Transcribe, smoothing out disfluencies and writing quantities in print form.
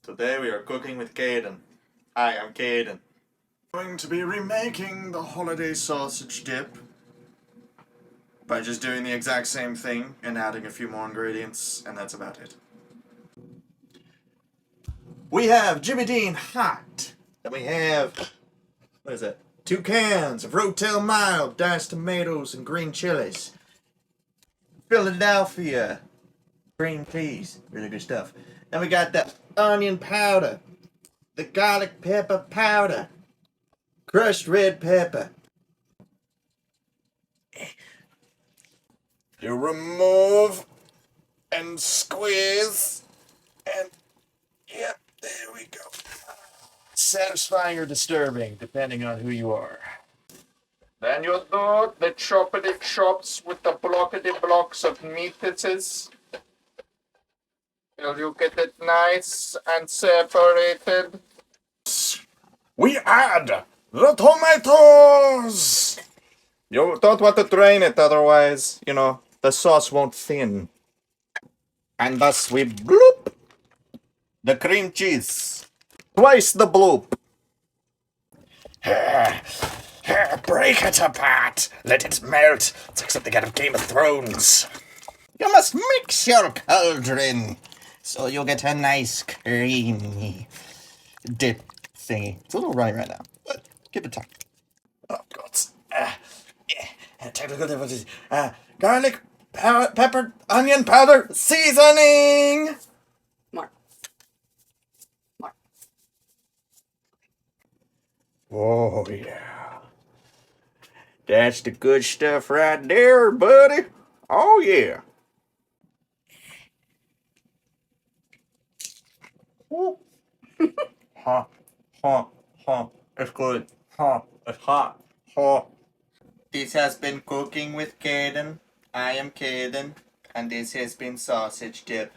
Today we are cooking with Kaiden. Hi, I'm Kaiden. Going to be remaking the holiday sausage dip by just doing the exact same thing and adding a few more ingredients, and that's about it. We have Jimmy Dean hot. Then we have, what is it? 2 cans of Rotel mild, diced tomatoes and green chilies. Philadelphia cream cheese, really good stuff. Then we got the onion powder, the garlic pepper powder, crushed red pepper. You remove and squeeze, and yep, there we go. Satisfying or disturbing, depending on who you are. Then you do the choppity chops with the blockety blocks of meats till you get it nice and separated. We add the tomatoes! You don't want to drain it, otherwise, the sauce won't thin. And thus we bloop the cream cheese. Twice the bloop. Break it apart. Let it melt. It's like something out of Game of Thrones. You must mix your cauldron so you'll get a nice creamy dip thingy. It's a little runny right now, but give it time. Oh, God. Technical difficulties. Garlic, pepper, onion powder, seasoning. More. Oh, yeah. That's the good stuff right there, buddy. Oh, yeah. Hot, hot, hot. It's good. Hot. It's hot. Hot. This has been Cooking with Kaiden. I am Kaiden, and this has been Sausage Dip.